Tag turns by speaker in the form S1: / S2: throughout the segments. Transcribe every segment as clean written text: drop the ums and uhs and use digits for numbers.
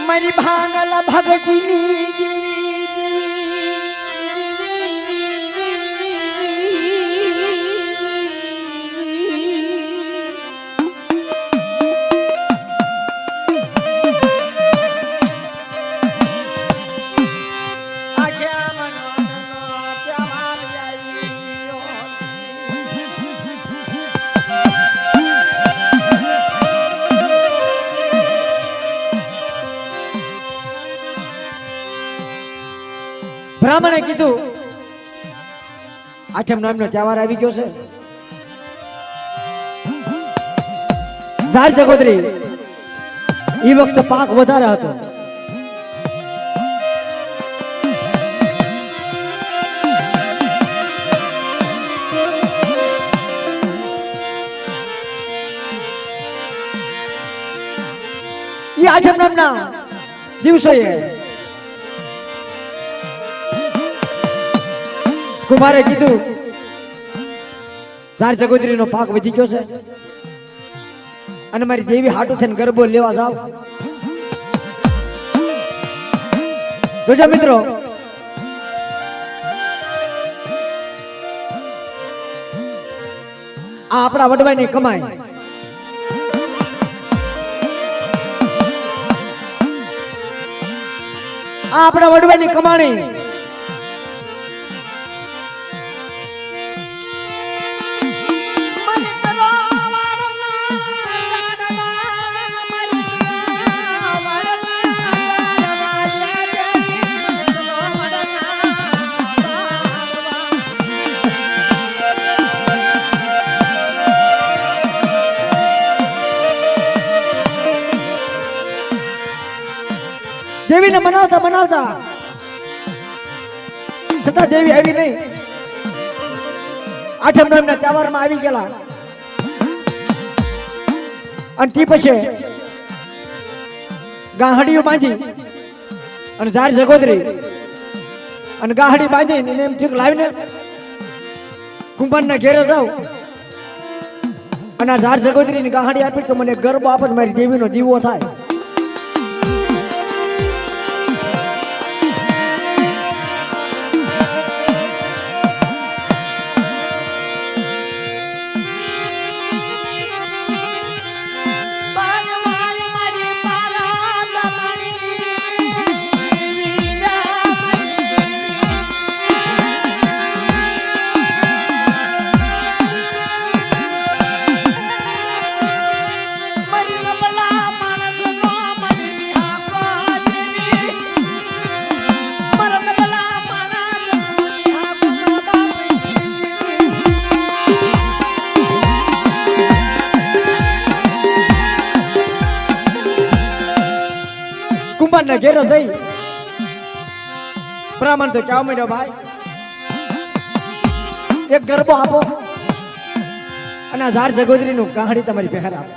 S1: મારી ભાંગલા ભગતીની બ્રાહ્મણે કીધું આઠમ નામનો તહેવાર આવી ગયો છે. ઝાર જગોદરી એ વખતે પાક વધારે હતો. એ આઠમ નામના દિવસોએ કુમારે કીધું ઝાર જગોદરી નો પાક વધી ગયો છે અને મારી દેવી હાટુ થઈને ગરબો લેવા જાવ. જોજો મિત્રો, આ આપણા વડવાની કમાઈ. આ આપણા વડવાની કમાણી. દેવીને મનાવતા મનાવતા છતાં દેવી આવી નહીં. આઠમ નામના તહેવારમાં આવી ગયેલા અને તે પછી ગાહડીઓ બાંધી અને ઝાર જગોદરી અને ગાહડી બાંધીને એમ થયું લાવીને કુંભારના ઘેરે જાવ અને આ ઝાર જગોદરીની ગાહડી આપી તો મને ગરબો આપે મારી દેવીનો દીવો થાય. કુંભારના ઘેરો જઈ બ્રાહ્મણ તો કેવા માંડ્યો, ભાઈ એક ગરબો આપો અને આ ઝાર જગોદરી નું ગાહડી તમારી પહેર આપો.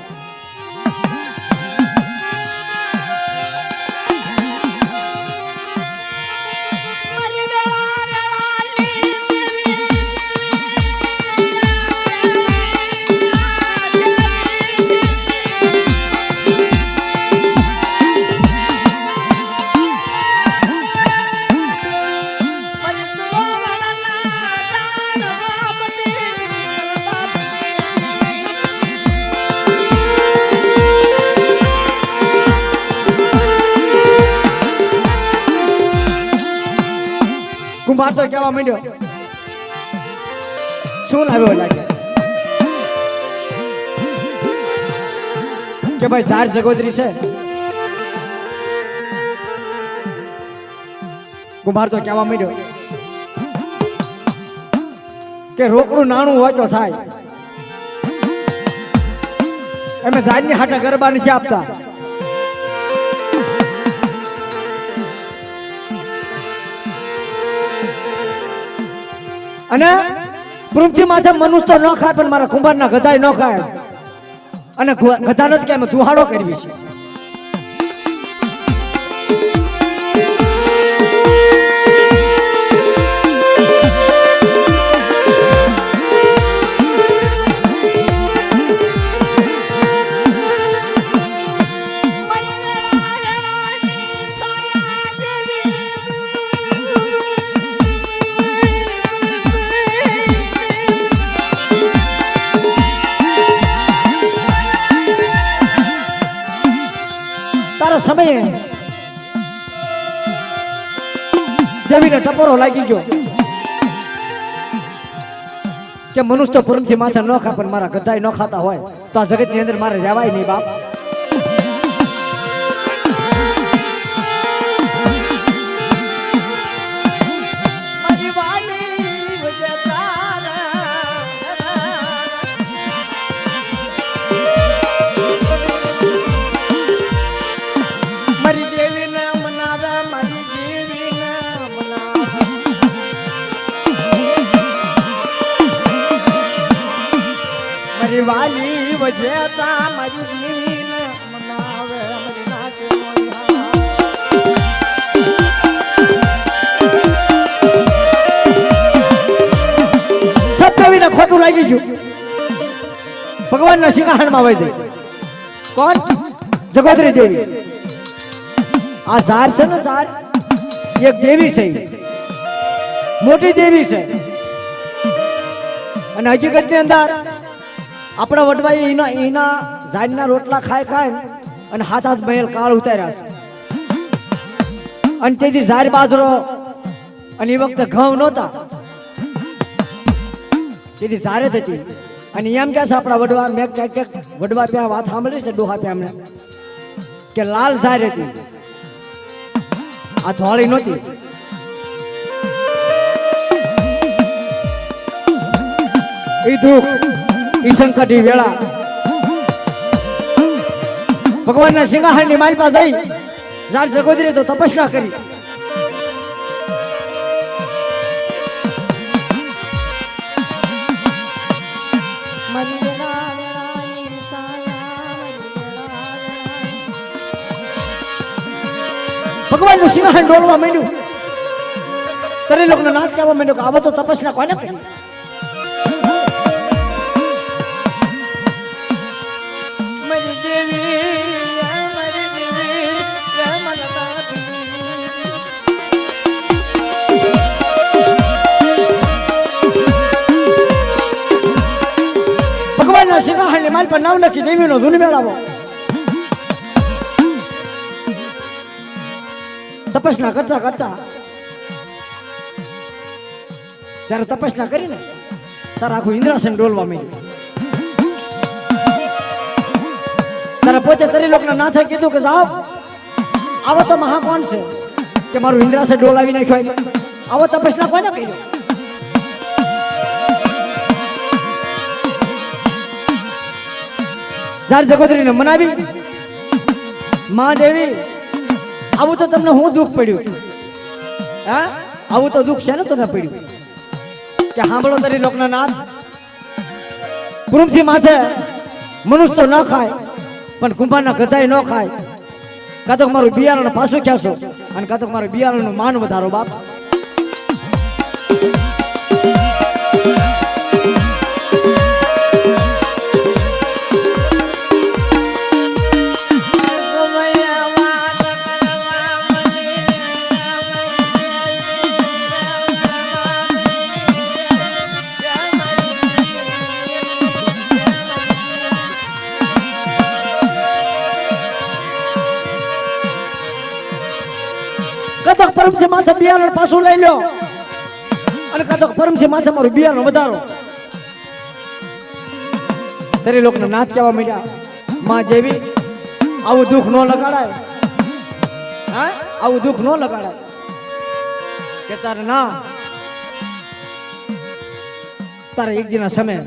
S1: કુંભાર તો કેવા માંડ્યો, શું લાવ્યો લાગે કે ભાઈ ઝાર જગોદરી છે. કુંભાર તો કેવા માંડ્યો કે રોકડું નાણું હોય તો થાય, એમે ઝારની હાટા ગરબા નથી આપતા. અને પૃથ્વી માથે મનુષ્ય તો ન ખાય પણ મારા કુંભારના ગધાય ન ખાય અને ગધાનો જ કેમ દુહાડો કરવી છે. સમયે દેવીને ટપોરો લાગી ગયો કે મનુષ્ય તો પૂરમથી માથે ન ખા પણ મારા ગધાય ન ખાતા હોય તો આ જગતની અંદર મારે રહેવાય નહીં બાપ. વાલી વજેતા મારી જીવીને મનાવે મારી નાચે સબ કવિને ખોટું લાગી ગયું. ભગવાનના સિંહાસનમાં વહી જાય. કોણ? જગોદરી દેવી. આ ઝાર છે ને ઝાર એક દેવી છે, મોટી દેવી છે. અને હકીકતની અંદર આપણા વડવાઈ એના ઝાડના રોટલા ખાય અને હાથ મહેલ કાળ ઉતાર્યા છે. અને તેથી ઝાર બાજરો અને એ વખતે ઘઉં નહોતા, તેથી ઝારે જ હતી. અને એમ કે છે આપણા વડવા, મેં ક્યાંક વડવા પ્યાં વાત સાંભળી છે ડોહા પ્યાં અમને કે લાલ ઝાર હતી, આ ધોળી નહોતી. એ દુઃખ ઈ સંકટી વેળા ભગવાનના સિંહાસનની માલપા જઈ ઝાર જગોદરી તો તપસ્યા કરી. ભગવાનનું સિંહાસન ડોલવા માંડ્યું. તરે લોકોને નાથ કહેવા માંડ્યો કે આવો તો તપસ્યા કોને કરી? સિંહાસનની માલ પર નામ લખી દેવીનો ધૂન મેળાવો. તપસ્યા કરતા કરતા જ્યારે તપસ્યા કરીને તારે આખું ઇન્દ્રાસન ડોલવા માંડ્યું. તારે પોતે તરી લોકના નાથે કીધું કે જાઓ, આવો તો મહા કોણ છે કે મારું ઇન્દ્રાસન ડોલાવી નાખ્યો? આવો તપસ્યા કોને કર્યો? ઝાર જગોદરીને મનાવી, મહાદેવી આવું તો તમને હું દુઃખ પડ્યું? હા, આવું તો દુઃખ છે ને તને પડ્યું કે સાંભળો તારી લોકના નાથ, પૂરમથી માથે મનુષ્ય તો ન ખાય પણ કુંભારના ગધાય ન ખાય. કાં તો મારું બિયારણ પાછું ખેંચો અને કાં તો મારું બિયારણનું માન વધારો બાપ. કદક પરમથી માથે બિયારણ પાછું લઈ લો અને કદક પરમથી માથે મારું બિયારણ વધારો. તારી લોકને નાથ કહેવા માંડ્યા, માં દેવી આવું દુઃખ ન લગાડાય. હા, આવું દુઃખ ન લગાડાય કે તારે ના, તારે એક દિના સમય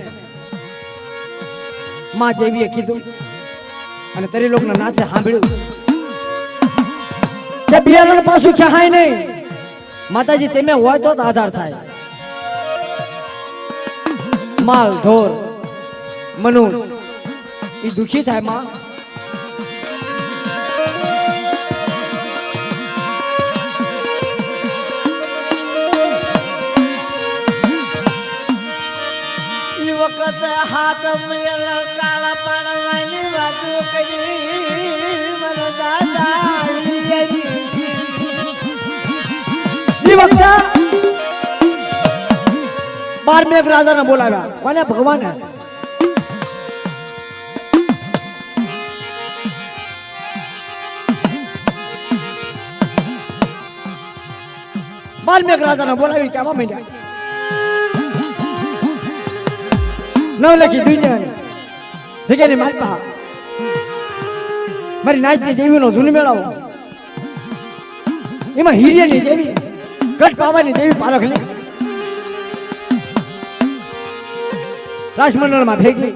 S1: માં દેવીએ કીધું અને તારી લોકના નાથે સાંભળ્યું કે બિયારણ પાછું ક્યાંય નહીં. માતાજી તમે હોય તો આધાર થાય. માલ ઢોર મનુષ્ય એ દુખી થાય માં. એ વખત હાથ કાળા પાડવાની વાતો કરી મને દાદા. બાર મેઘ રાજાને બોલાવ્યા. કોને? ભગવાને. વાલ્મીક રાજાને બોલાવી કહેવા માંડ્યા નવલખી દુનિયાની જગ્યાની માલપા મારી નાચની દેવીનો જૂન મેળાવો એમાં હિરિયાની દેવી ગઢ પાવાની દેવી પારખ લે રાજમંડળમાં ભેગી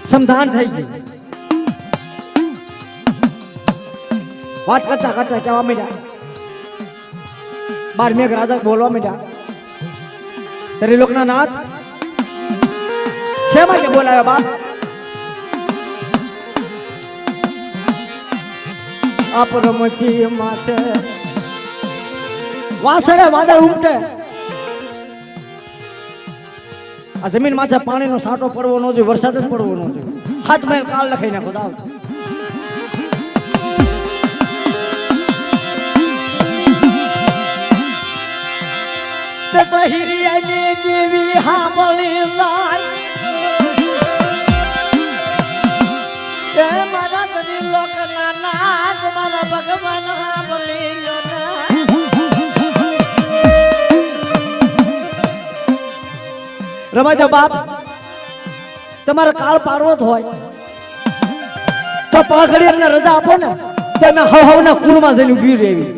S1: સમધાન થઈ ગઈ વાત કરતા કરતા કહેવા માંડ્યા વાલ્મીક રાજા બોલવા માંડ્યા ત્યારે લોકના નાથ શા માટે બોલાવ્યા બાપ આપરમથી માથે વાસળે વાદળ ઉમટે આ જમીન માથે પાણીનો સાટો પડવો ન જોઈએ વરસાદ જ પડવો ન જોઈએ હાથ મેં કાળ લખાઈ નાખો દાવ તો હિરિયાની દેવી હાંભળી જાય એ મારા તરી લોકના નાથ મારા ભગવાન હાંભળી લો રમાજો બાપ તમારે કાળ પાડવો જ હોય તો પાઘડી અમને રજા આપો ને તમે હવના કુળમાં જઈને ઊભી રહેવી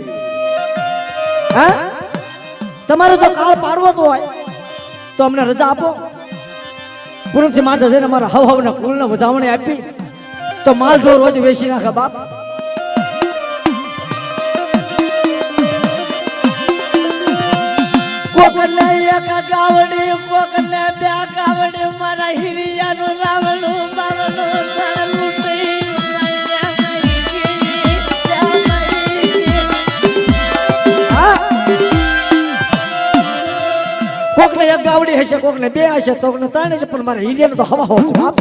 S1: હા તમારે જો કાળ પાડવો તો હોય તો અમને રજા આપો પૂર્ણથી માથે જઈને અમારા હવના કુળને વધામણી આપી તો માલ જો રોજ વેચી નાખે બાપ કોકને એક ગાવડી કોકને બે ગાવડી મારા હિરિયાનું રાવણું બાવણું તળલું કોકને એક ગાવડી હશે કોકને બે હશે કોકને ત્રણ હશે પણ મારા હિરિયાનું તો હવા હોશે બાપ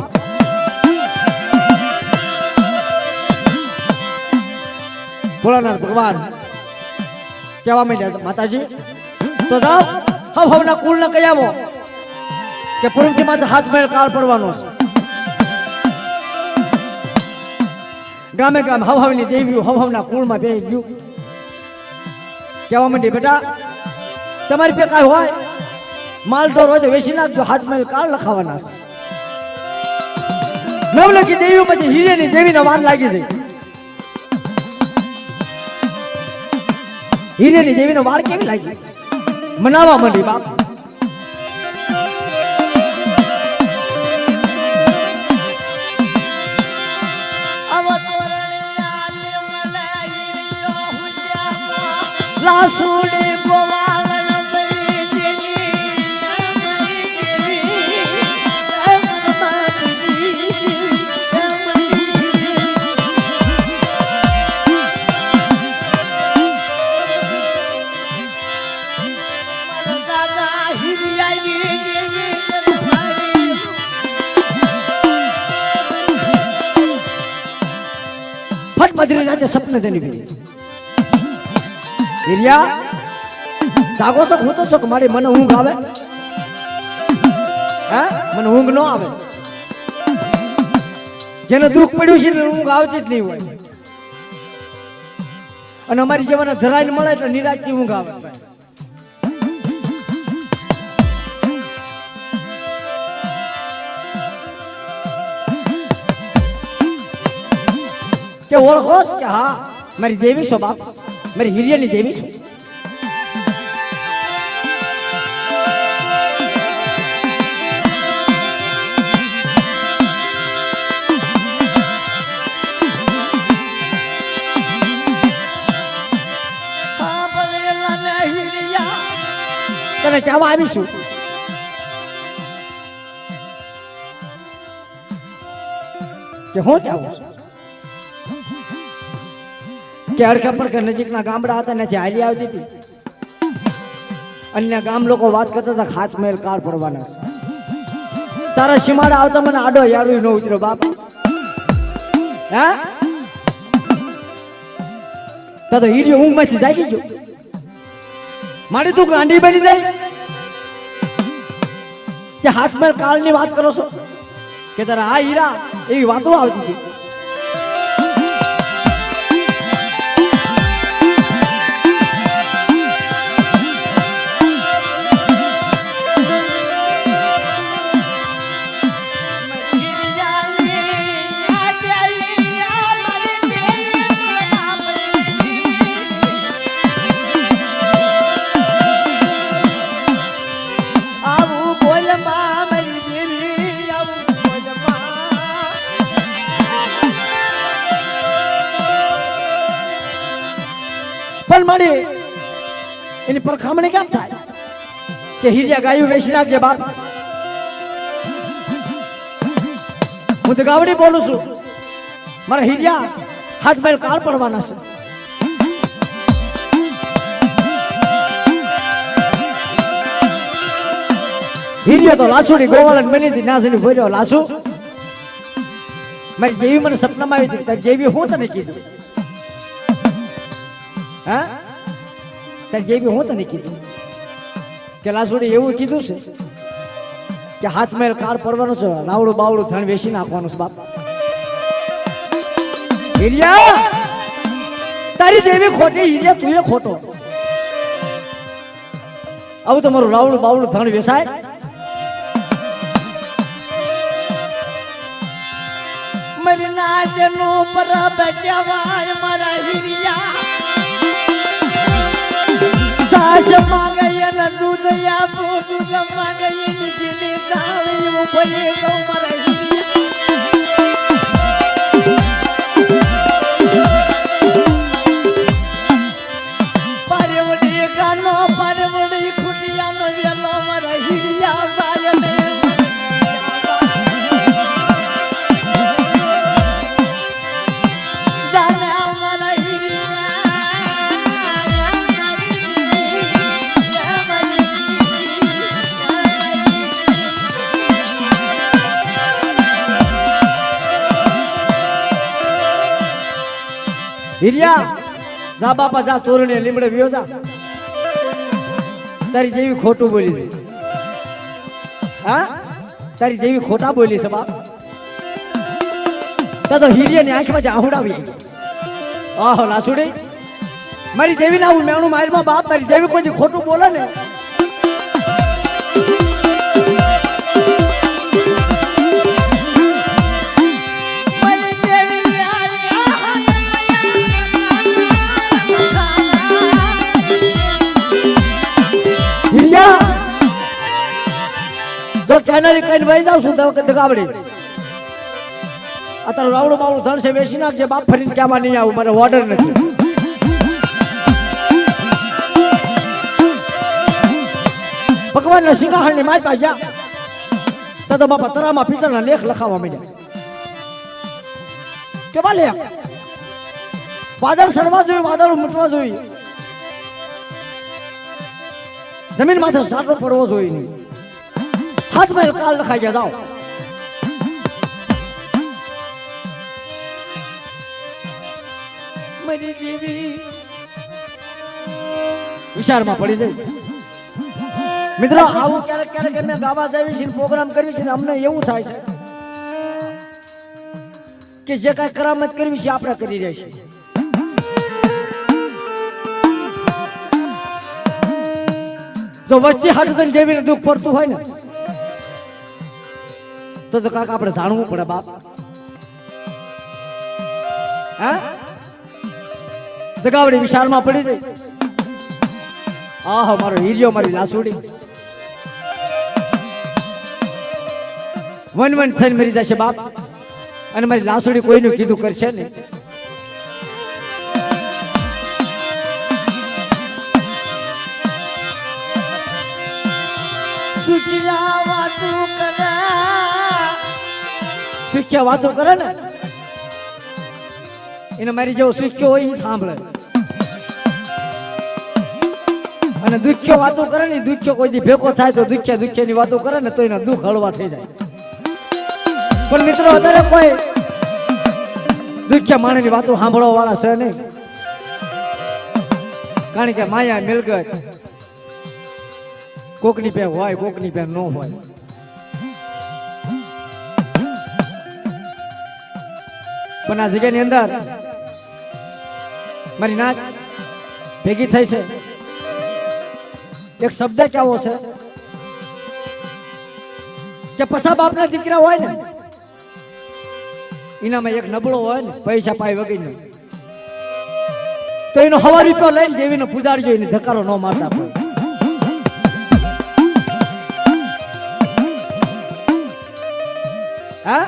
S1: ભોળાનાથ ભગવાન કહેવા માંડ્યા માતાજી તો જાઓ હવના કુળને કહી આવો કે પૂર્વથી માથે હાથ મેળ કાળ પડવાનો છે ગામે ગામ હવની દેવીઓ હવના કુળમાં બેહી ગયું કહેવા માંડી બેટા તમારી પે કાંઈ હોય માલ તો રોજ વેચી નાખજો હાથ મેળ કાળ લખાવાના છે નવલખી દેવીઓ પછી હિરેની દેવીનો વાન લાગી જાય હિરેની દેવીનો વાળ કેવી લાગી મનાવા માંડી બાપ લાસુડી મધરી રાતે સપને તેની પીડી હિરિયા જાગો છો હું તો છો કે મારી મને ઊંઘ આવે હે મને ઊંઘ ન આવે જેને દુઃખ પડ્યું છે ને ઊંઘ આવતી જ નહીં હોય અને અમારી જેવાને ધરાઈને મળે એટલે નિરાજથી ઊંઘ આવે કે ઓળખો કે હા મારી દેવી છો બાપ મારી હિરિયાની દેવી છો તને કહેવા આવીશું કે હું કેવું કે અડખા પડખા નજીકના ગામડા હતા ને ત્યાં હાલી આવતી હતી અન્ય ગામ લોકો વાત કરતા હતા હાથ મેલ કાળ પડવાના છે તારા સીમાડા આવતા મને આડો યારું ન ઉતર્યો બાપ હે તો હીરી ઊંઘ માંથી જાગી ગયો મારી તું ગાંડી બની જાય કે હાથ મેલ કાળ ની વાત કરો છો કે તારા આ હીરા એવી વાતો આવતી હતી ભગવાન મારી એની પરખામણી કેમ થાય કે હીરિયા ગાયું વેચી નાખજે બાપ. હું તો ગાવડી બોલું છું, મારા હીરિયા હાથ બેલ કાળ પડવાના છે. હીરિયો તો લાસુડી ગોવાળન બની હતી નાસની ભર્યો લાસુ. મારી દેવી મને સપનામાં આવી હતી. તારી દેવી હું તને કીધું? હા, તારી દેવી હું તને કીધું કે લાસુડી એવું કીધું છે કે હાથ મેલ કાળ પડવાનો છે, રાવડું બાવડું ધણ વેચી નાખવાનું છે બાપ. હીરિયા તારી દેવી ખોટી, હીરિયા તું એ ખોટો. આવું તો મારું રાવડું બાવડું ધણ વેચાય? મારી નાચનો પરબ કહેવાય મારા હીરિયા. સાસ માંગે ને દૂધ આપું, દૂધ માંગે ની ઘીની દાળી ભરી દઉં મારા હીરિયા. પારેવડી ગાનો પારેવડી ખુટિયાનો વેલો મારા હીરિયા સાય ને હીરિયા જા બાપા જા, તોરણે લીમડે વ્યો જા. તારી દેવી ખોટું બોલી છે. હા, તારી દેવી ખોટા બોલી છે બાપ. તો હીરિયાની આંખમાં જ આહુડાવી. આહો લાસુડી, મારી દેવી ના હું મેણું મારમાં બાપ. મારી દેવી કોઈ ખોટું બોલે ને કેનારી કઈ વહી જાવ છું તો ગાવડી. અત્યારે રાવડું બાવડું ધણ છે વેચી નાખજે બાપ. ફરીને ક્યાંમાં નહીં આવું, મારે ઓર્ડર નથી. ભગવાન ના સિંહાસન ની મારી પાસે ગયા તો બાપા તરામાં પિત્તળના લેખ લખાવા માંડ્યા. કેવા લેખ? વાદળ સડવા જોઈએ, વાદળ મૂટવા જોઈએ, જમીન માથે સાટો પડવો જોઈએ નહીં. હાથ મેલ કાળ લખાઈ ગયા. જાઓ મારી દેવી વિચારમાં પડી જાય. મિત્રો આવું ક્યારેક ક્યારેક અમે ગાવા જાવી છે, પ્રોગ્રામ કરવી છે, અમને એવું થાય છે કે જે કઈ કરામત કરવી છે આપણે કરી રહ્યા છીએ. જો વસ્તી હાટું કરીને દેવીને દુઃખ પડતું હોય ને તો કાકા આપણે જાણવું પડે બાપ. હા, જગાવડી વિશાળમાં પડી જાય. આહો મારો હીરિયો, મારી લાસુડી વન વન થઈને મરી જશે બાપ. અને મારી લાસુડી કોઈનું કીધું કરશે ને. સુખિયા વાતો કરે ને એને મારી જેવો સુખ્યો હોય એ સાંભળે. અને દુખ્યો વાતો કરે ને, દુખ્યો કોઈ દી ભેગો થાય તો દુખ્યા ની વાતો કરે ને તો એના દુઃખ હળવા થઈ જાય. પણ મિત્રો અત્યારે કોઈ દુખ્યા માણસની વાતો સાંભળવા વાળા છે નહીં. કારણ કે માયા મિલકત કોકની પે હોય, કોકની પે ન હોય. પણ આ જગ્યાની અંદર મારી નાચ ભેગી થઈ છે. એક શબ્દ કેવો છે કે પસા બાપના દીકરા હોય ને એનામાં એક નબળો હોય ને પૈસા પાય વગર તો એનો હવા રૂપિયો લઈને દેવીને પૂજાડજો, એને ધકારો ન મારતા પડે. હા,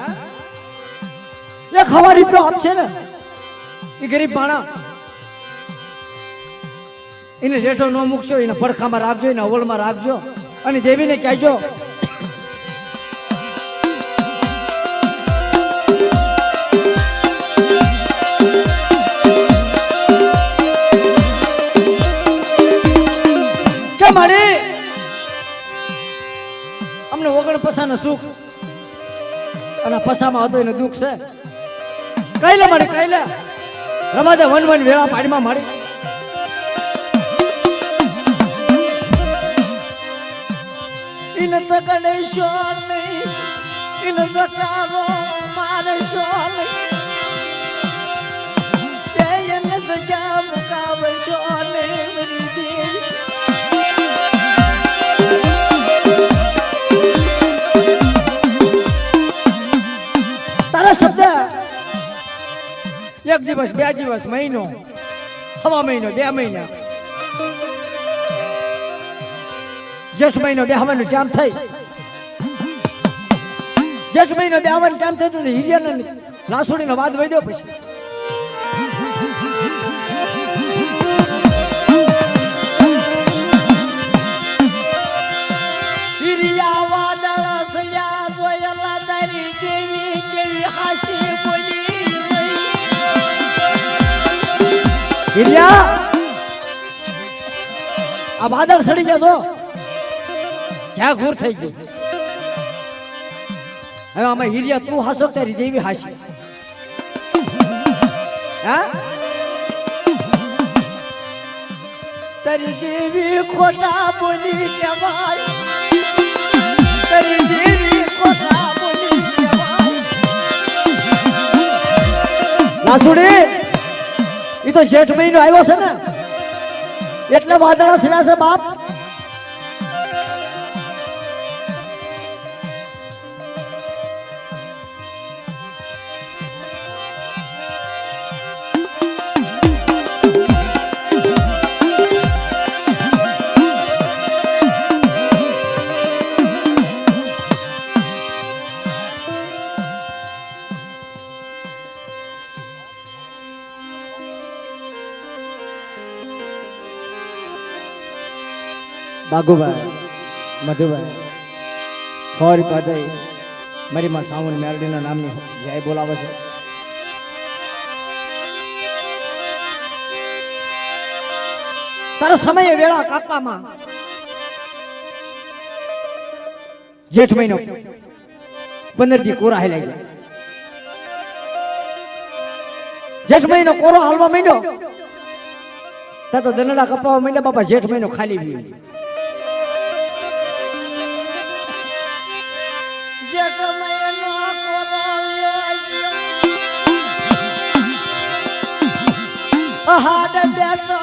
S1: એક હવા રૂપિયો આપશે ને એ ગરીબ માણા એને રેઠો ન મૂકશો, એને પડખામાં રાખજો, એને અવળમાં રાખજો અને દેવીને કહેજો કે મારી અમને ઓગણ પસાનું સુખ અને પસામાં હતો એને દુઃખ છે. કઈ લે મારી કઈ લે રમાદે વન વન વેળા પાડીમાં મારી ઇન તકડે શોર નહીં, ઇન સકારો મારે શોર નહીં, એને સજા મુકાવે શોર નહીં મેરી દેવી. તારા શબ્દ એક દિવસ, બે દિવસ, મહિનો, હવા મહિનો, 2 મહિના, જેઠ મહિનો બેહવાનો ટાઈમ થઈ, જેઠ મહિનો બેહવાનો ટાઈમ થઈ તો હિરિયાને લાસુડીનો વાદ વહી દો. પછી હિરિયા વાદળા સયા જોયેલા તારી દેવી કેવી હાસી બોલી. હિરિયા આ વાદળ સડી જશો, ક્યાં ઘૂર થઈ ગયું. હવે આમાં હિરિયા તું હાસો તારી દેવી હાસી. હા તારી દેવી ખોટા બોલી કહેવાય, તારી દેવી ખોટા બોલી કહેવાય. લાસુડી એ તો જેઠ મહિનો આવ્યો છે ને એટલે વાદળા સડા છે બાપ. બાગુભાઈ, મધુભાઈ, ખોરી પાદઈ મારી માં સાવન મેરડીના નામની જય બોલાવે છે. તારો સમય વેળા કાપવામાં જેઠ મહિનો 15 દી કોરા હાલી ગયા. જેઠ મહિનો કોરો હાલવા માંડ્યો તા તો દનડા કપાવા માંડ્યા બાપા. જેઠ મહિનો ખાલી ગયો. હાડ બેઠો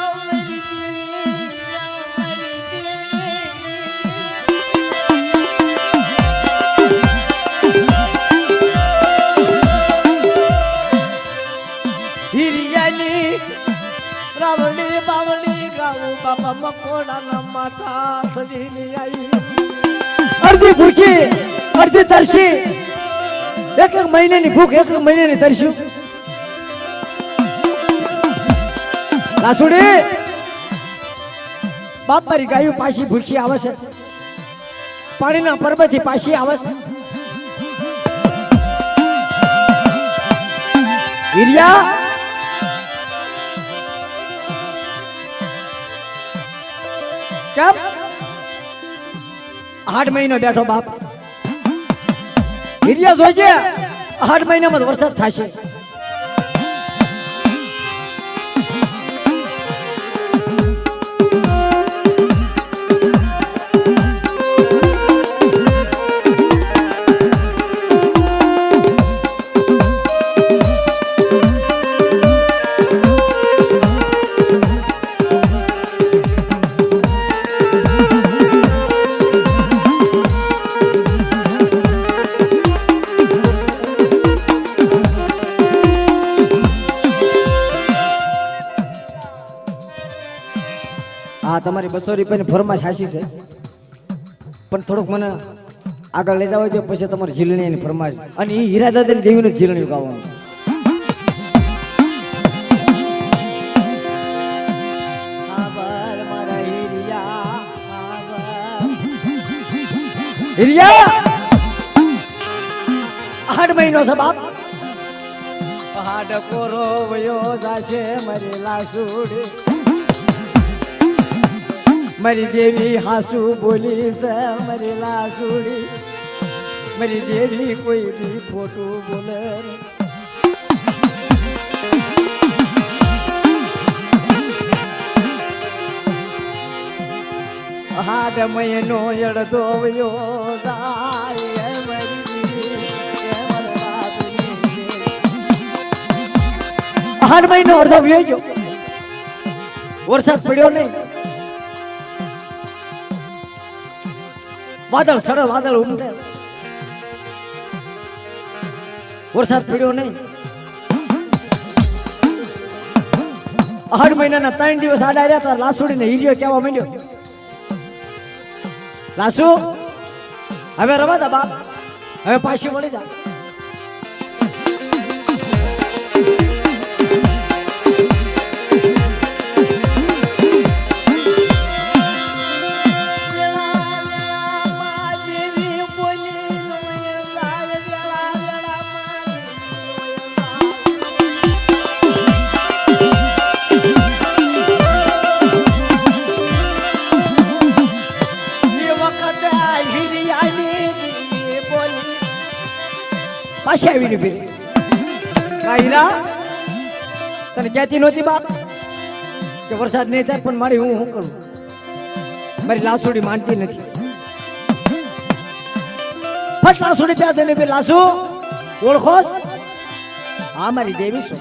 S1: હિરિયાની રાવણી બાવણી ગાવું બાપા મકોડાના માથા સજીની આવી. અડધી ભૂખી અડધી તરસી, એક મહિનાની ભૂખ, એક મહિનાની તરસ્યું. લાસુડી બાપ મારી ગાયું પાછી ભૂખી આવે છે, પાણીના પર્વતથી પાછી આવે છે. હિરિયા કેમ 8 મહિનો બેઠો બાપ. હિરિયા જોઈજે 8 મહિનામાં વરસાદ થશે. હા તમારી 200 રૂપિયાની ફરમાશ હાસી છે, પણ થોડુંક મને આગળ લઈ જાવ છે. પછી તમારી ઝીલણીની ફરમાશ અને એ હીરા દાદાની દેવીનું ઝીલણી ગાવાનું. હિરિયા 8 મહિનો છે બાપ હાડ કોરો વયો જાશે મારી લાસુડી મારી દેવી હાસુ બોલી છે મારી લાસુડી મારી દેવી કોઈ દી ખોટું બોલે હાડ મહિનો અડધો વયો જાય હાડ મહિનો અડધો વયો ગયો વરસાદ પડ્યો નહીં વાદળ સરળ વાદળ ઉમટે વરસાદ પડ્યો નહીં 8 મહિનાના 3 દિવસ આડા રહ્યા હતા લાસુડીને હીરિયો કહેવા માંડ્યો લાસુ હવે રવા દા બાપ હવે પાછી વળી જા પાછી આવીને ફેરી કાયરા તને કહેતી નહોતી બાપ કે વરસાદ નહીં થાય પણ મારી હું કરું મારી લાસુડી માનતી નથી ફટ લાસુડી પ્યાસે ને લાસુ ઓળખોસ હા મારી દેવી શું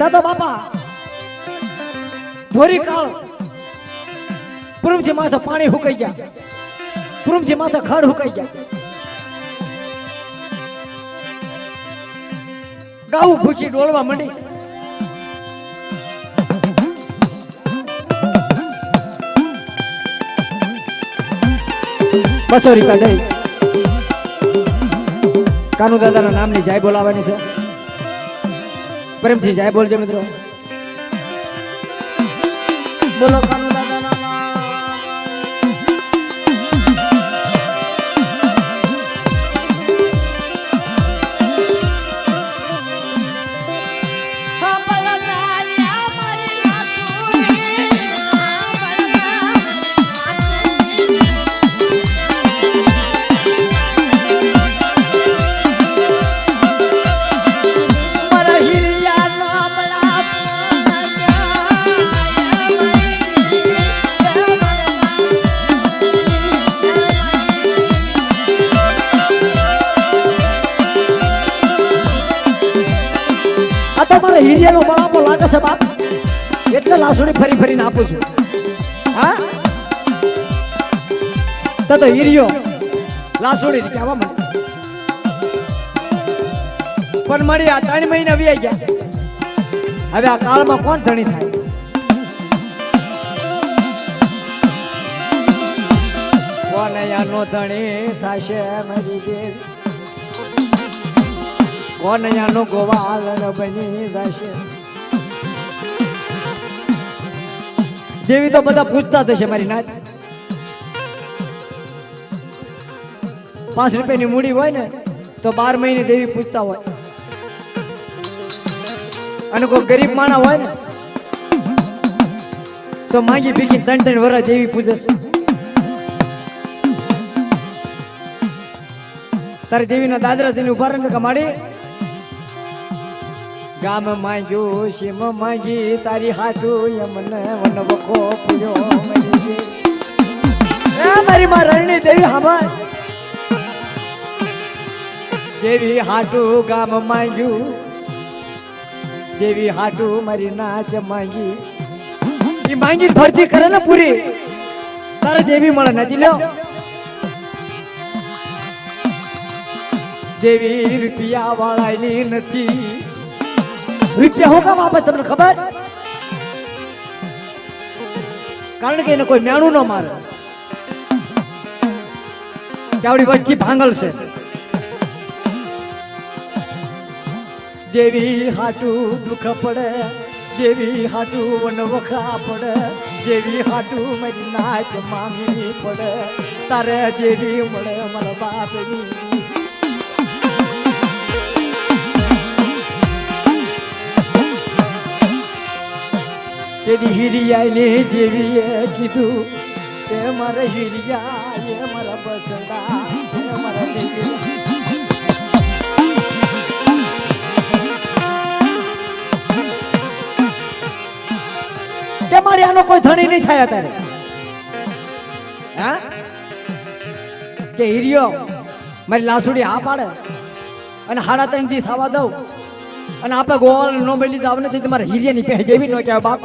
S1: દાદા બાપા ધોરી કાળ પૂર્વથી માથે પાણી હુકાઈ ગયા પૂર્વથી માથે ખડ હુકાઈ ગયા ગાવું ભૂચી ડોળવા માંડી બસો રૂપિયા દઈ કાનુ દાદાના નામની જાય બોલાવાની છે પ્રેમથી જાય બોલજો મિત્રો બોલો કાનુ દાદાના નામ હીરિયાનો બળાપો લાગે છે બાપ એટલે લાસુડી ફરી ફરીને આપું છું હા તો હીરિયો લાસુડી કહેવા માંડે પણ મળી આ 3 મહિના વી ગયા હવે આ કાળમાં કોણ ધણી થાય કોણ યાનો ધણી થશે મારી દેવી કોણ યાનો ગોવાલ બની જશે દેવી તો બધા પૂછતા થશે મારી નાત 5 રૂપિયાની મૂડી હોય ને તો 12 મહિને દેવી પૂછતા હોય અને કોઈ ગરીબ માણા હોય ને તો માંગી ભીખી 3 વર્ષ દેવી પૂછે તારી દેવીના દાદરા જઈને ઉભા રહે કમાડી ગામ માંગ્યું શીમ માંગી તારી હાટું મને વન વખો પૂર્યો મારી માં રણની દેવી હામાં દેવી હાટું ગામ માંગ્યું દેવી હાટુ મારી નાચ માંગી ઈ માંગી ભરતી કરે ને પૂરી તારે દેવી મળે નથી લ્યો દેવી રૂપિયા વાળાની નથી રૂપિયા હું કામ આપે તમને ખબર કારણ કે એને કોઈ મેણું ન મારે કે આવડી વચ્ચી ભાંગલ છે દેવી હાટુ દુઃખ પડે દેવી હાટુ વનવખા પડે દેવી હાટુ મારી નાચ માંગી પડે તારે દેવી મળે મારા બાપની તેદી હિરિયાની દેવીએ કીધું એ મારા હિરિયા એ મારા બસડા એ મારા દેવી કે મારી આનો કોઈ ધણી નહીં થાય અત્યારે હા કે હિરિયો મારી લાસુડી હા પાડે અને 3.5 દી થવા દઉં અને આપણે ગોવાળ નો મેલી જાવ નથી તમારે હિરિયાની પહે જેવી ન કહેવાય બાપ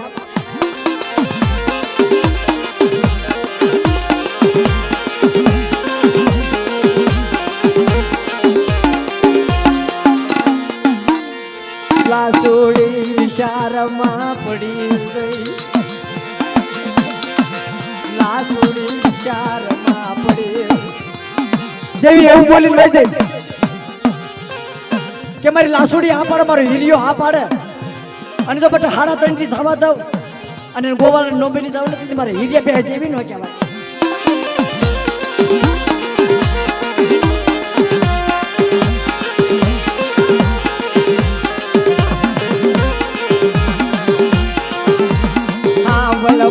S1: લાસુડી વિચારમાં પડી ગઈ લાસુડી વિચારમાં પડી દેવી એવું બોલીને લઈ જાય કે મારી લાસુડી આ પાડે મારો હિરિયો આ પાડે અને જો બટ 3.5 દી થવા દઉં અને ગોવાળ નો મેલી જાવ નથી મારે હિરિયા પહે જેવી ન કહેવાય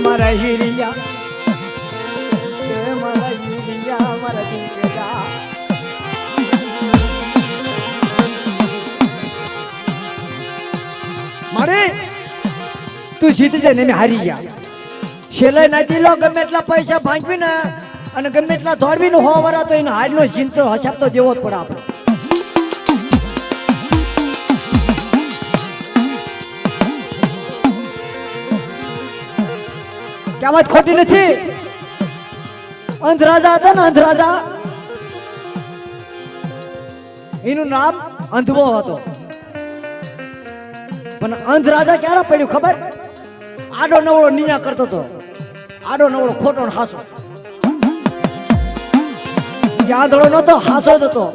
S1: મારા હિરિયા મારા હિરિયા મારા દીકરા મારે તું જીતજે ને મેં હારી ગયા છેલ્લે નથી લો ગમે એટલા પૈસા ભાંગવી ને અને ગમે એટલા દોડવી ને હો વરા તો એને હારનો જીનતો હસાબ તો દેવો જ પડે આપણે क्या बात खोटी नहीं अंधराजा था ना अंधराजा इનું नाम अंधવો હતો પણ અંધરાજા ક્યારે પડ્યું ખબર આડો નવળો નિયા કરતો તો આડો નવળો ખોટો ને હાસો આંધળો નતો હાસો જ હતો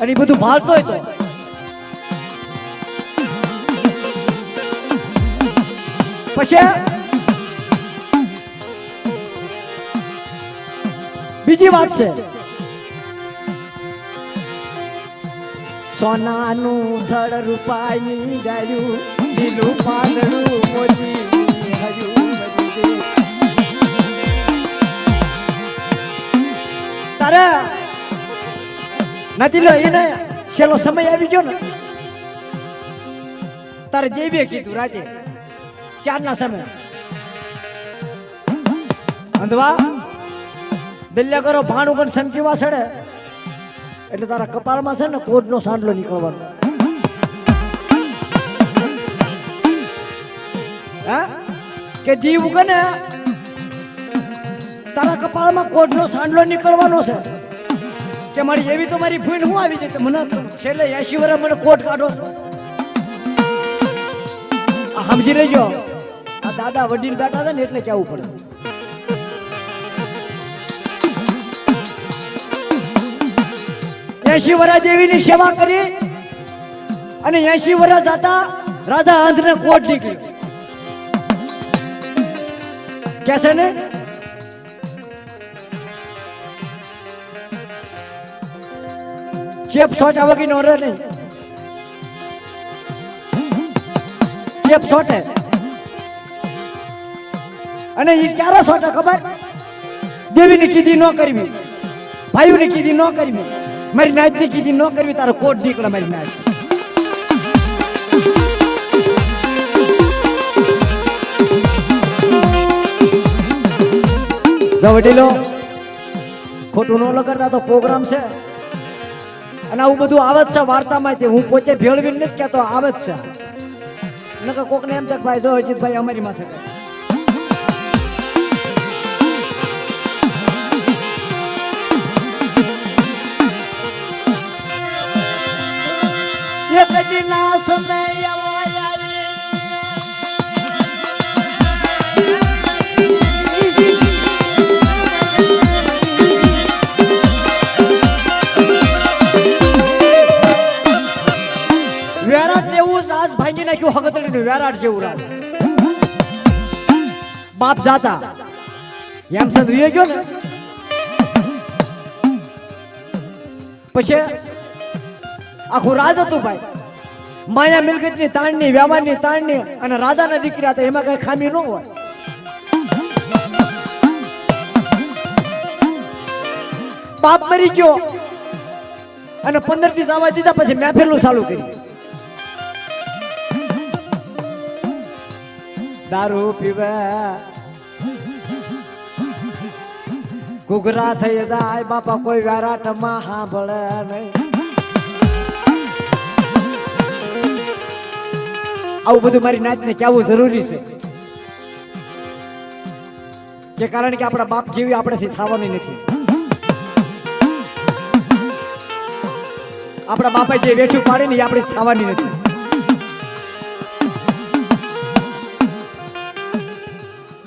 S1: અને એ બધું ભાળતો હતો પછી બીજી વાત છે સોનાનું ધડ રૂપાની ડાળ્યું લીલું પાંદડું મોતી હજુ તારે નથી લો એને છેલ્લો સમય આવી ગયો ને તારે દેવીએ કીધું રાતે 4 ના સમય અંધવા દલ્યા કરો ભાણું પણ સમજીવા સડે એટલે તારા કપાળમાં છે ને કોડનો સાંડલો નીકળવાનો હા કે દીવ કને તારા કપાળમાં કોડનો સાંડલો નીકળવાનો છે કે મારી એવી તો મારી ભૂલ હું આવી જાય મને છેલ્લે 80 વર્ષ મને કોટ કાઢો સમજી લેજો આ દાદા વડીલ બેઠા હતા ને એટલે કેવું પડે 80 વર્ષ દેવીની સેવા કરી અને 80 વર્ષ જતા રાજા અંધને કોટ નીકળી કે છે ને ચેપ સોટા વગી નો રે નહીં ચેપ સોટે અને એ ક્યારે સોટે ખબર દેવીની કીધી ન કરવી ભાઈઓની કીધી ન કરવી મારી નાચની કીધી ન કરવી તારો કોટ નીકળે મારી નાચ જો વડીલો ખોટું ન લગાડતા તો પ્રોગ્રામ છે અને આવું બધું આવે જ છે વાર્તામાં હું પોતે ભેળવી નથી કહેતો આવે જ છે નકર કોકને એમ છે કે ભાઈ જો અજીતભાઈ અમારી માથે કરે. એક દિના સમય ભાંગી નાખ્યું હગતડીનું વેરાટ જેવું રાજ. બાપ જાતા હેમચંદ વિયો ગયો ને પછી આખું રાજ હતું ભાઈ. માયા મિલકતની તાણની, વ્યવહારની તાણની અને રાજાના દીકરા હતા, એમાં કઈ ખામી ન હોય. બાપ મરી ગયો અને 15 દિવસ આવવા દીધા પછી મહેફિલનું ચાલુ કર્યું. દારૂ પીવે, ઘૂઘરા થઈ જાય બાપા, કોઈ વેરાટમાં સાંભળે નહીં. આવું બધું મારી નાતને કહેવું જરૂરી છે કે કારણ કે આપણા બાપ જેવી આપણાથી થવાની નથી. આપણા બાપા જે વેઠું પાડે ને એ આપણે થવાની નથી.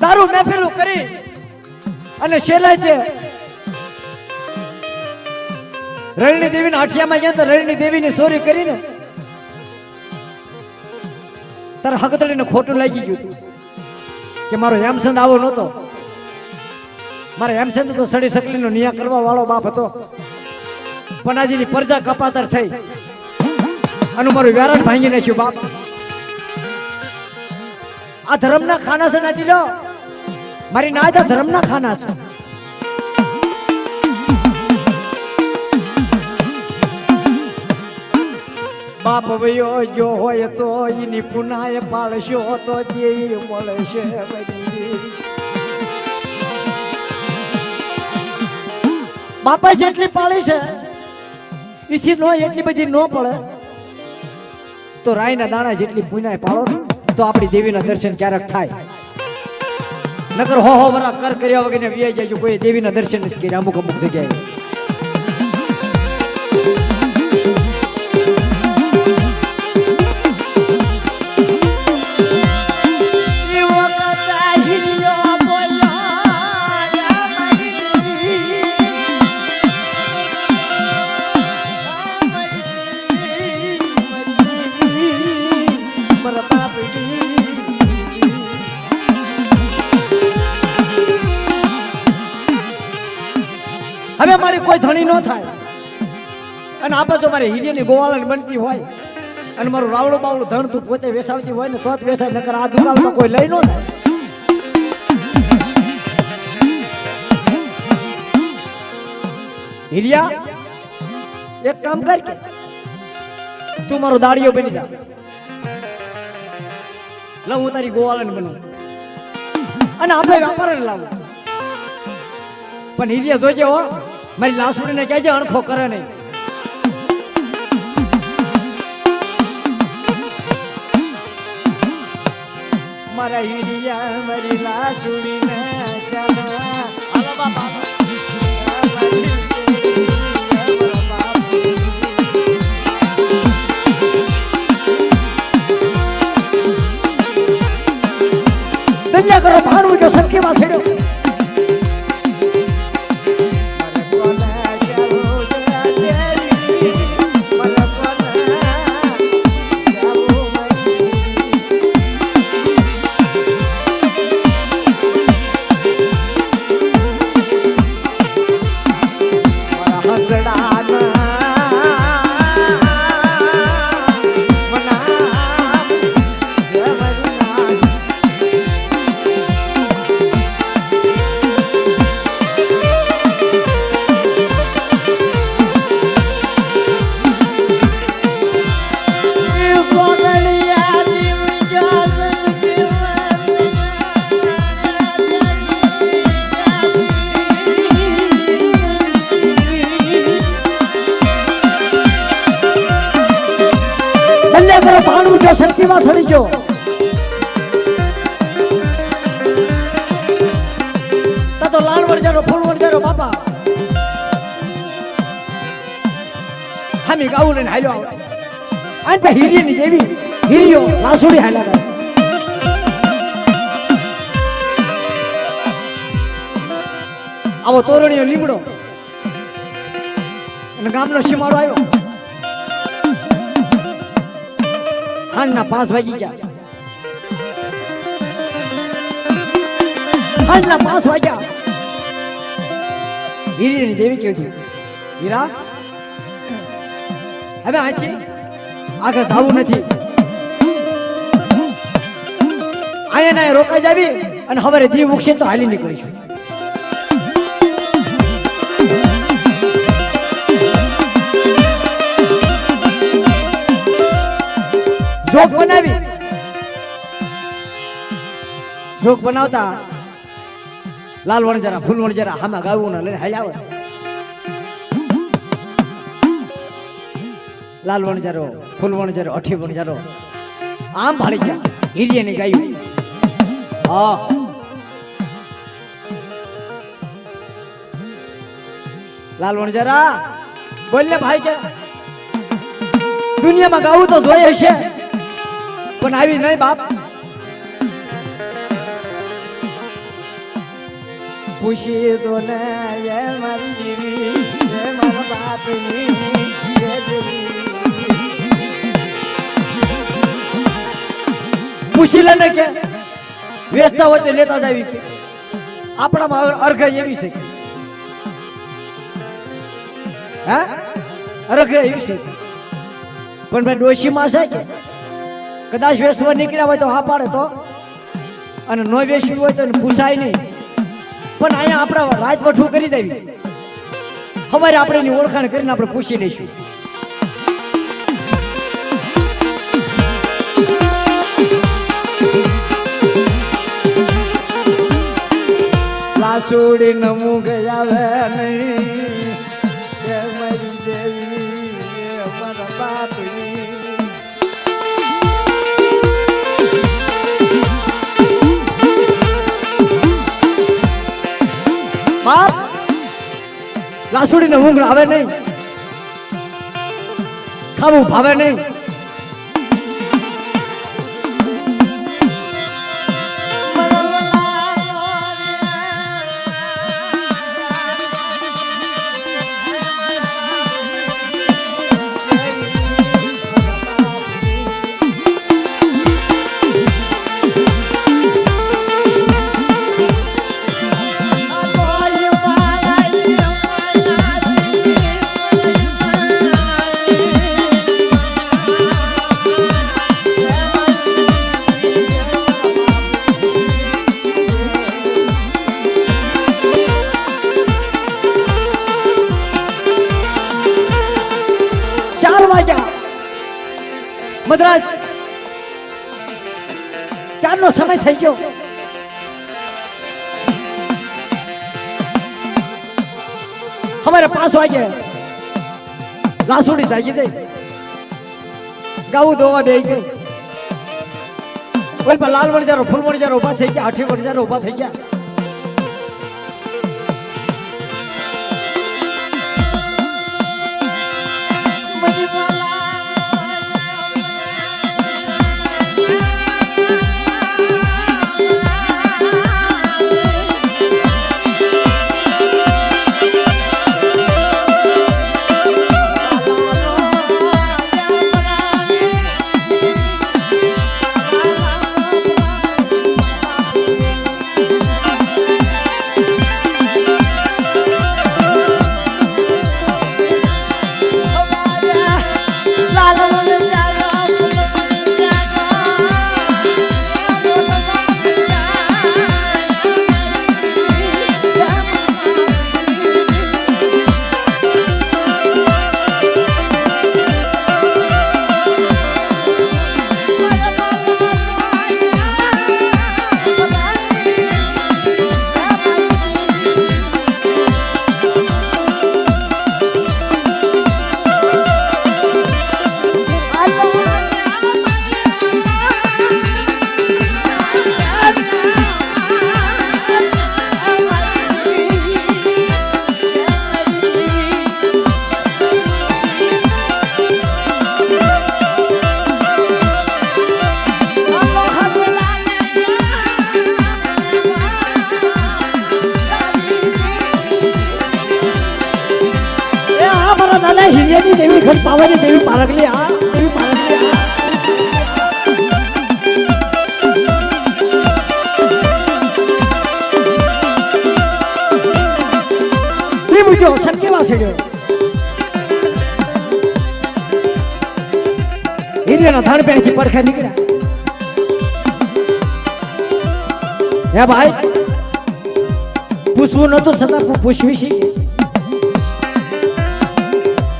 S1: દારૂ મહેફિલું કરી અને છેલ્લે છે રણની દેવીના હઠિયામાં ગયા તો રણની દેવીની ચોરી કરીને તારે હકતડીને ખોટું લાગી ગયું હતું કે મારો હેમચંદ આવો નહોતો. મારો હેમચંદ તો સડી સકલીનો નિયા કરવા વાળો બાપ હતો. પનાજીની પ્રજા કપાતર થઈ અને મારું વેરાટ ભાંગી નાખ્યું બાપ. આ ધર્મના ખાના છે નથી લો, મારી ના ધર્મના ખાના છે. બાપ વયો જો હોય તો એની પુનાય પાળશો તો દેવી મળશે. બાપા જેટલી પાળી છે એથી નો એટલી બધી ન પડે તો રાયના દાણા જેટલી પુનાય પાળો તો આપણી દેવીના દર્શન ક્યારેક થાય. નકર હો વરા કર કર્યા વગર ને વ્યાઈ જાય, કોઈ દેવીના દર્શન નથી કર્યા અમુક અમુક જગ્યાએ. હવે મારી કોઈ ધણી ન થાય અને આપણે જો મારે હીરેની ગોવાળણ બનતી હોય અને મારું રાવડું બાવડું ધણ તું પોતે વેસાવતી હોય ને તો જ વેસાય, નકર આ દુકાનમાં કોઈ લઈ ન થાય. હીરિયા એક કામ કર કે તું મારો દાડિયો બની જા, લ હું તારી ગોવાળણ બનું અને આપણે વ્યાપાર લાવું. પણ હીરિયા જોજે હો, મારી લાસુડીને કહેજે અણખો કરે નહીં. મારા હીરિયા મારી લાસુડીને હાલો બાપા દલ્યા કરો ભાણું કે સખીમાં છેડ્યો. શક્તિમાં સડી ગયો વણજારો ફૂલ વણજારો બાપા હમી ગાવું લઈને હાલ્યો આવે આન પે હીરીની દેવી હીરીઓ લાસુડી હાલ્યા કરે આવો તોરણીયો લીમડો અને ગામનો સીમાડો આવ્યો હાંજના 5 વાગી ગયા હાંજના 5 વાગ્યા હીરીની દેવી કીધું હીરા હવે આથી આગળ જાવું નથી આયા રોકાઈ જાવી અને હવે દીવ ઉગશે તો હાલી નીકળીશું જોક બનાવી જોક બનાવતા લાલ વણજારા ફૂલ વણજારા હામાં ગાવું ને લઈને હાલ આવે લાલ વણજારો ફૂલ વણજારો અઠી વણજારો આમ ભાળી ગયા હીરિયાની ગાયું હા લાલ વણજારા બોલ ને ભાઈ કે દુનિયામાં ગાવું તો જોઈએ છે પણ આવી નહીં બાપ પૂછી તો ને એ મારી જીવી એ મારા બાપની પૂછી લે ને કે વેચતા હોય તો લેતા જ આવી કે આપણામાં અર્ઘ એવી છે હા અર્ઘ એવી છે પણ ભાઈ ડોશીમાં છે કે કદાચ વેચવા નીકળ્યા હોય તો હા પાડે તો અને ન વેચવું હોય તો પૂછાય નહીં પણ અહીંયા આપણે રાત વઠું કરી દેવી અમારે આપણે એની ઓળખાણ કરીને આપણે પૂછી લઈશું લાસુડી નમું ગયા વે નહીં મારી દેવી અમારા બાપની બાપ લાસુડી ને ઊંઘ આવે નહીં ખાવું ભાવે નહીં મદ્રાજ 4 નો સમય થઈ ગયો हमारे 5 વાગે લાસુડી જાગી ગઈ ગાવું દોવા બેહી ગઈ ઓલ પર લાલ વણજારો ફૂલ વણજારો ઊભા થઈ ગયા આઠી વણજારો ઊભા થઈ ગયા नाना हिरियानी देवी घट पावानी देवी पारगली आ देवी पारगली आ ये मुझे सनके वासेड्यो हिरियाना धान पे की પડખે નીકળ્યા હે ભાઈ પૂછવું નતું છતાં પૂછવી છે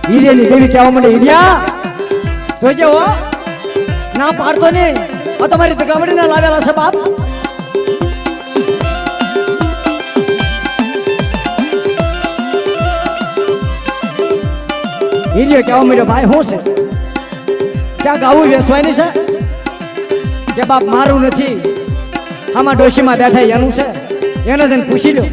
S1: હિરિયાની દેવી કહેવા માંડે હિરિયા જોજે હો ના પાડતો નહીં આ તમારી દગાવડીને લાવેલા છે બાપ હિરિયો કહેવા માંડ્યો ભાઈ હું છે ક્યાં ગાવું વેસવાની છે કે બાપ મારું નથી આમાં ડોશીમાં બેઠા એનું છે એને જઈને પૂછી લો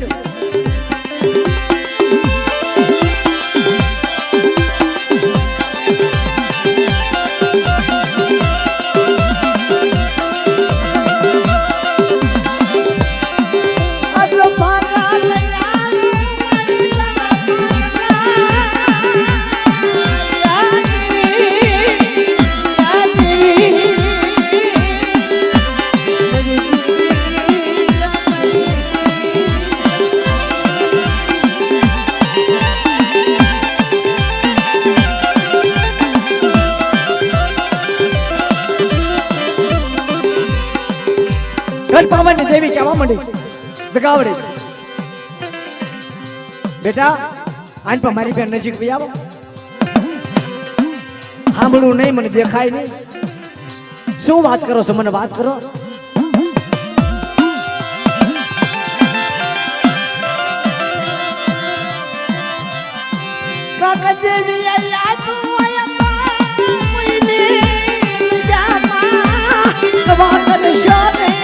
S1: पावन देवी क्या मंडी दगावड़े बेटा आन पर मारी बहन नजीक भी आओ सांभळू नहीं मन देखाय नहीं शू बात करो सो मन बात करो काका देवी अल्लाह तू अय्या मुइने जामा कबा कर शाने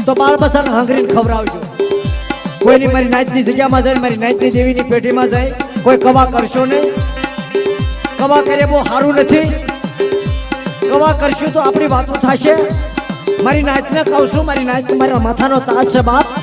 S1: तो बाल बच्चा हंगरीन खवरावજો કોઈની મારી નાચની જગ્યામાં જાય મારી નાચની દેવીની પેટીમાં જાય કોઈ કવા કરશો નહીં કવા કરે બહુ સારું નથી કવા કરશું તો આપણી વાતો થશે મારી નાચને કહું છું મારી નાચ મારા માથાનો તાજ છે બાપ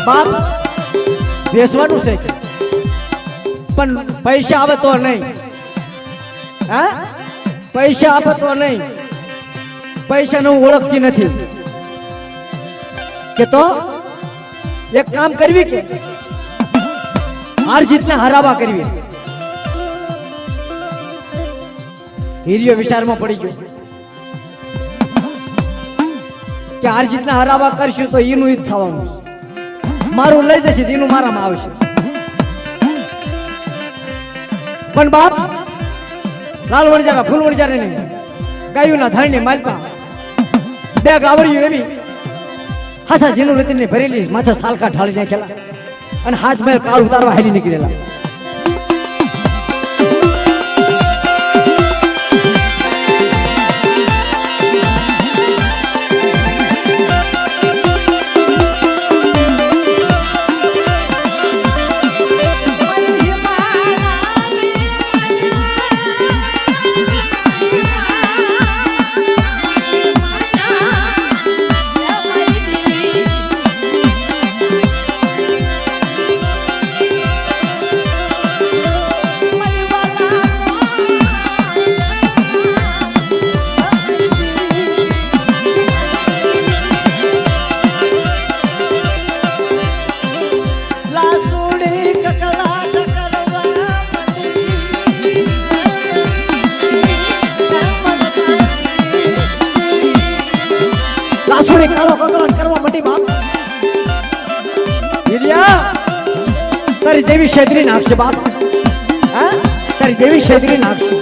S1: बाप बेसवानु से पण पैसा आवे तो नहीं हाँ पैसा आवे तो नहीं पैसा नु ओळखती नहीं के तो एक काम करवी के हार जीतने हरावा करवी हिरियो विचार में पड़ी गयो कि हार जीतने हरावा करशु तो ईनु ईद थवानुं मारू लई जशे दीनु मारामां आवशे पण बाप लाल वणजारा फूल वणजारे ने गायूना धाळने मालपा बे गावड़ियो एवी हासा जीनु रतीने भरेली माथा सालका ढाળી નાખેલા અને હાથ મેલ કાળ ઉતારવા હાલી નીકળેલા તારી દેવી છેતરી નાખશે બાપ. હા તારી દેવી છેતરી નાખશે.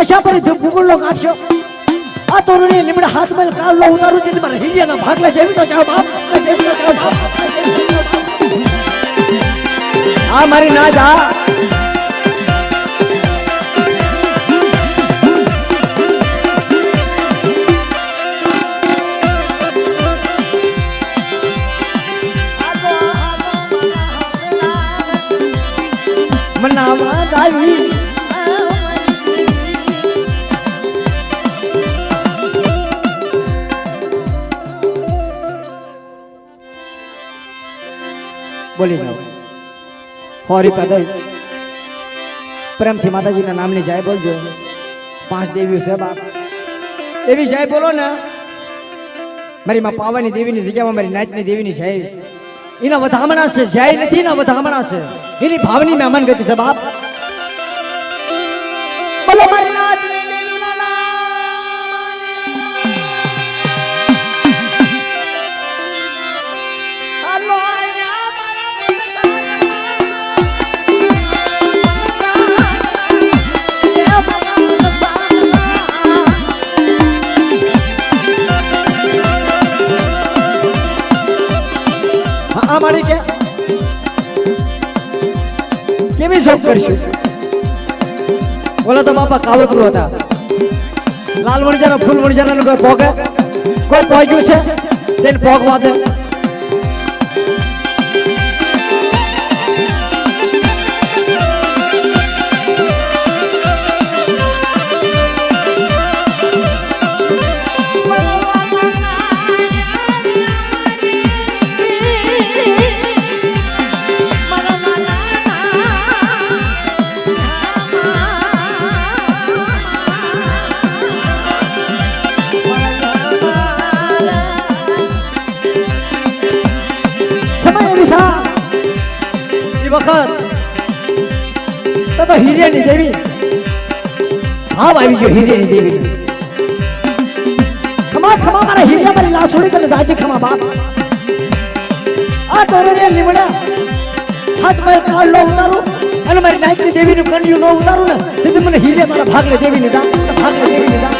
S1: आशा पर गुगल लोग आशो आ तो ने लिमड़ा हाथ में काल लो उतारू दिन पर हिलिया ना भाग ले जेवी तो जाओ बाप आ मारी ना जा मनावा जावी बोली जाओ होरी पदई प्रेम थी माताजी ना नाम ने जय बोल जो 5 देवी से बाप देवी जय बोलो ना मारी मां पावनी देवी ની જગ્યામાં મારી નાચની દેવીની જય इना वधामणा से जय नहीं ना वधामणा से इनी भावनी में अमन गति से बाप बोलो मारी नाच हमारी क्या केवी शौक करशु बोला तो बापा कावतरू होता लाल वणजारा फूल वणजारा नो कोई पोगे कोई पोग्यु छे तेन पोगवा दे वक्त तो हीरियानी देवी भाव आई गयो हीरियानी देवी खमा खमा मारा हीरिया मारी लासोड़ी तने जाजे खमा बाप आ तोरणे लिमड़ा हाथ में काल लो उतारू अने मारी नाचनी देवी नु कन्यू नो उतारू ने ते मने हीरिया मारा भाग ले देवी ने जा भाग ले देवी ने जा